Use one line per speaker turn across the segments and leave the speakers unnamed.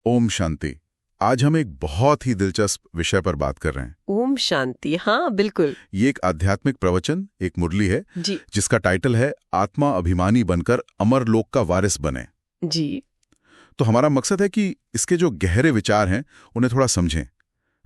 ओम शांति। आज हम एक बहुत ही दिलचस्प विषय पर बात कर रहे हैं।
ओम शांति। हाँ बिल्कुल।
ये एक आध्यात्मिक प्रवचन, एक मुरली है
जी
जिसका टाइटल है आत्मा अभिमानी बनकर अमर लोक का वारिस बने।
जी।
तो हमारा मकसद है कि इसके जो गहरे विचार हैं उन्हें थोड़ा समझें,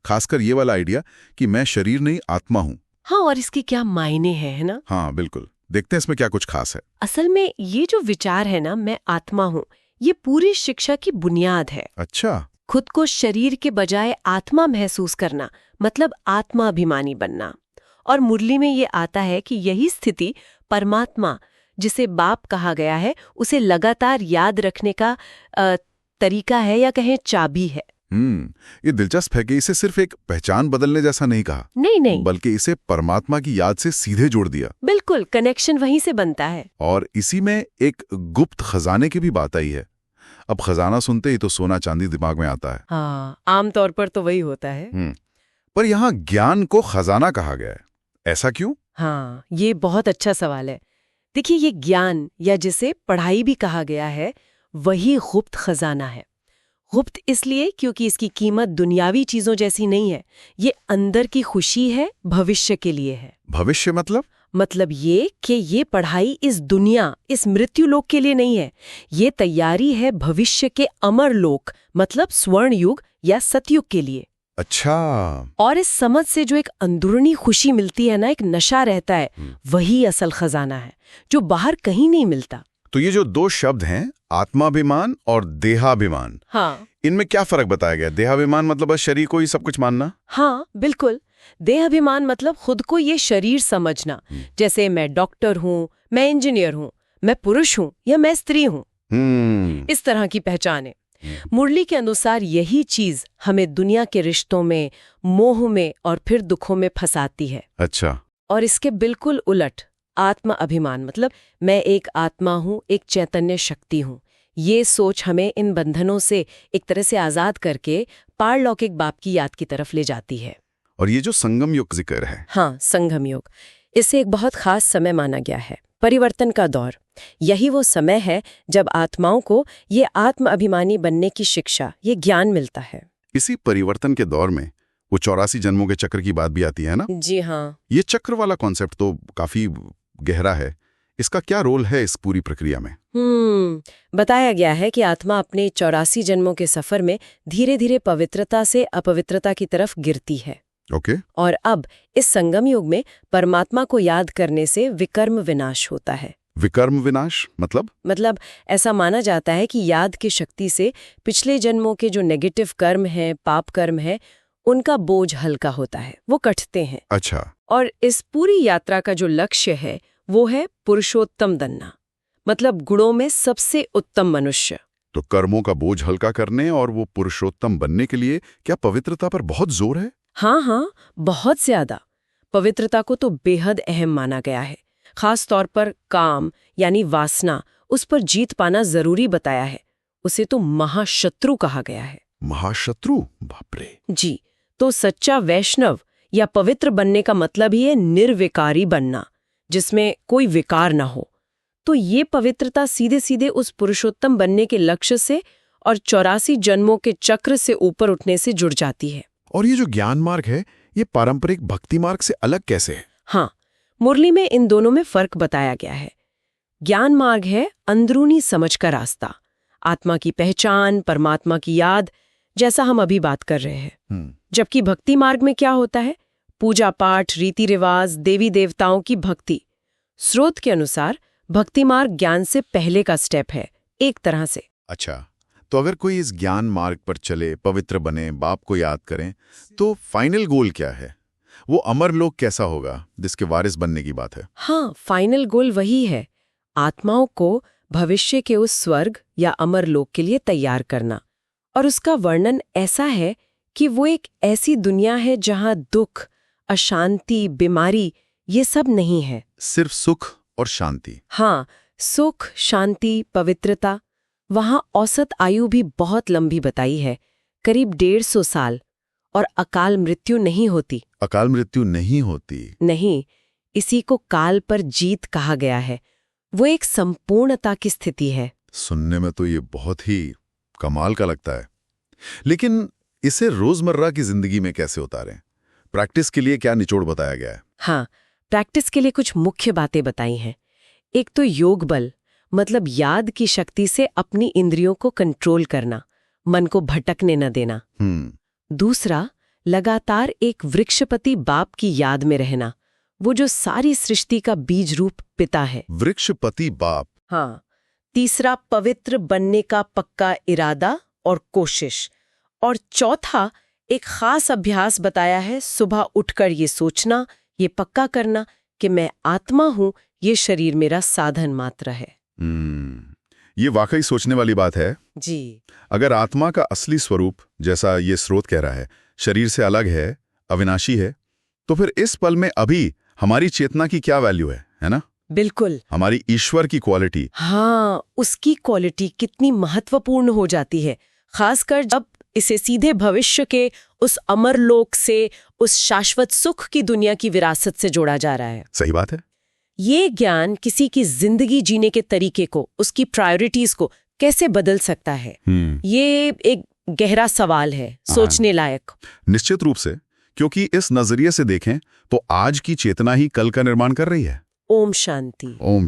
खासकर ये वाला आइडिया कि मैं शरीर नहीं आत्मा हूं।
हाँ, और इसके क्या मायने हैं, है ना?
हाँ बिल्कुल, देखते हैं इसमें क्या कुछ खास है।
असल में ये जो विचार है ना, मैं आत्मा हूँ, ये पूरी शिक्षा की बुनियाद है।
अच्छा।
खुद को शरीर के बजाय आत्मा महसूस करना मतलब आत्माभिमानी बनना। और मुरली में ये आता है कि यही स्थिति परमात्मा, जिसे बाप कहा गया है, उसे लगातार याद रखने का तरीका है, या कहें चाबी है।
ये दिलचस्प है कि इसे सिर्फ एक पहचान बदलने जैसा नहीं कहा,
नहीं,
बल्कि इसे परमात्मा की याद से सीधे जोड़ दिया।
बिल्कुल, कनेक्शन वहीं से बनता है।
और इसी में एक गुप्त खजाने की भी बात आई है। अब खजाना सुनते ही तो सोना चांदी दिमाग में आता है।
हाँ, आमतौर पर तो वही होता है।
पर यहाँ ज्ञान को खजाना कहा गया है, ऐसा क्यों?
हाँ, ये बहुत अच्छा सवाल है। देखिए, ये ज्ञान या जिसे पढ़ाई भी कहा गया है, वही गुप्त खजाना है। गुप्त इसलिए क्योंकि इसकी कीमत दुनियावी चीजों जैसी नहीं है। ये अंदर की खुशी है, भविष्य के लिए है।
भविष्य
मतलब ये कि ये पढ़ाई इस दुनिया, इस मृत्यु लोक के लिए नहीं है। ये तैयारी है भविष्य के अमर लोक, मतलब स्वर्ण युग या सतयुग के लिए।
अच्छा।
और इस समझ से जो एक अंदरूनी खुशी मिलती है ना, एक नशा रहता है, वही असल खजाना है, जो बाहर कहीं नहीं मिलता।
तो ये जो दो शब्द हैं, आत्माभिमान और देहाभिमान,
हाँ,
इनमें क्या फर्क बताया गया? देहाभिमान मतलब बस शरीर को ही सब कुछ मानना।
हाँ बिल्कुल। देहाभिमान मतलब खुद को ये शरीर समझना, जैसे मैं डॉक्टर हूँ, मैं इंजीनियर हूँ, मैं पुरुष हूँ या मैं स्त्री हूँ। इस तरह की पहचान है। मुरली के अनुसार यही चीज हमें दुनिया के रिश्तों में, मोह में और फिर दुखों में फंसाती है।
अच्छा।
और इसके बिल्कुल उलट आत्मा अभिमान मतलब मैं एक आत्मा हूँ, एक चैतन्य शक्ति हूँ, ये सोच हमें इन बंधनों से एक तरह से आजाद करके पारलौकिक बाप की याद की तरफ ले जाती है।
और ये जो संगम युग जिक्र है,
हाँ, संगम युग, इसे एक बहुत खास समय माना गया है, परिवर्तन का दौर। यही वो समय है जब आत्माओं को ये आत्म अभिमानी बनने की शिक्षा, ये ज्ञान मिलता है।
इसी परिवर्तन के दौर में वो 84 जन्मों के चक्र की बात भी आती है ना?
जी हाँ।
ये चक्र वाला कॉन्सेप्ट तो काफी गहरा है। इसका क्या रोल है इस पूरी प्रक्रिया में?
बताया गया है कि आत्मा अपने 84 जन्मों के सफर में धीरे धीरे पवित्रता से अपवित्रता की तरफ गिरती है।
ओके।
और अब इस संगम युग में परमात्मा को याद करने से विकर्म विनाश होता है।
विकर्म विनाश मतलब
ऐसा माना जाता है कि याद की शक्ति से पिछले जन्मों के जो नेगेटिव कर्म हैं, पाप कर्म हैं, उनका बोझ हल्का होता है, वो कटते हैं।
अच्छा।
और इस पूरी यात्रा का जो लक्ष्य है वो है पुरुषोत्तम बनना, मतलब गुणों में सबसे उत्तम मनुष्य।
तो कर्मों का बोझ हल्का करने और वो पुरुषोत्तम बनने के लिए क्या पवित्रता पर बहुत जोर है?
हाँ, बहुत ज्यादा। पवित्रता को तो बेहद अहम माना गया है। खास तौर पर काम यानी वासना, उस पर जीत पाना जरूरी बताया है। उसे तो महाशत्रु कहा गया है।
महाशत्रु? बाप रे।
जी, तो सच्चा वैष्णव या पवित्र बनने का मतलब ही है निर्विकारी बनना, जिसमें कोई विकार ना हो। तो ये पवित्रता सीधे सीधे उस पुरुषोत्तम बनने के लक्ष्य से और 84 जन्मों के चक्र से ऊपर उठने से जुड़ जाती है।
और ये जो ज्ञान मार्ग है, ये पारंपरिक भक्ति मार्ग से अलग कैसे है?
हाँ, मुरली में इन दोनों में फर्क बताया गया है। ज्ञान मार्ग है अंदरूनी समझ का रास्ता, आत्मा की पहचान, परमात्मा की याद, जैसा हम अभी बात कर रहे हैं। जबकि भक्ति मार्ग में क्या होता है? पूजा पाठ, रीति रिवाज, देवी देवताओं की भक्ति। स्रोत के अनुसार भक्ति मार्ग ज्ञान से पहले का स्टेप है, एक तरह से।
अच्छा, तो अगर कोई इस ज्ञान मार्ग पर चले, पवित्र बने, बाप को याद करें, तो फाइनल गोल क्या है? वो अमर लोक कैसा होगा जिसके वारिस बनने की बात है?
हाँ, फाइनल गोल वही है, आत्माओं को भविष्य के उस स्वर्ग या अमर लोक के लिए तैयार करना। और उसका वर्णन ऐसा है कि वो एक ऐसी दुनिया है जहां दुख, अशांति, बीमारी, ये सब नहीं है।
सिर्फ सुख और शांति।
हाँ, सुख, शांति, पवित्रता। वहां औसत आयु भी बहुत लंबी बताई है, करीब 150 साल। और अकाल मृत्यु नहीं होती।
अकाल मृत्यु नहीं होती?
नहीं, इसी को काल पर जीत कहा गया है। वो एक संपूर्णता की स्थिति है।
सुनने में तो ये बहुत ही कमाल का लगता है। लेकिन इसे रोजमर्रा की जिंदगी में कैसे उतारें? प्रैक्टिस के लिए क्या निचोड़ बताया गया है?
हाँ, प्रैक्टिस के लिए कुछ मुख्य बातें बताई हैं। एक तो योग बल, मतलब याद की शक्ति से अपनी इंद्रियों को कंट्रोल करना, मन को भटकने न देना। दूसरा, लगातार एक वृक्षपति बाप की याद में रहना, वो जो सारी सृष्टि का बीज रूप पिता है।
वृक्षपति बाप।
हाँ। तीसरा, पवित्र बनने का पक्का इरादा और कोशिश। और चौथा, एक खास अभ्यास बताया है, सुबह उठकर ये सोचना, ये पक्का करना कि मैं आत्मा हूं, ये शरीर मेरा साधन मात्र है।
ये वाकई सोचने वाली बात है
जी।
अगर आत्मा का असली स्वरूप, जैसा ये स्रोत कह रहा है, शरीर से अलग है, अविनाशी है, तो फिर इस पल में अभी हमारी चेतना की क्या वैल्यू है ना?
बिल्कुल।
हमारी ईश्वर की क्वालिटी।
हाँ, उसकी क्वालिटी कितनी महत्वपूर्ण हो जाती है, खासकर जब इसे सीधे भविष्य के उस अमर लोक से, उस शाश्वत सुख की दुनिया की विरासत से जोड़ा जा रहा है।
सही बात है।
ये ज्ञान किसी की जिंदगी जीने के तरीके को, उसकी प्रायोरिटीज को कैसे बदल सकता है? ये एक गहरा सवाल है, सोचने लायक।
निश्चित रूप से, क्योंकि इस नजरिए से देखें तो आज की चेतना ही कल का निर्माण कर रही है।
ओम शांति।
ओम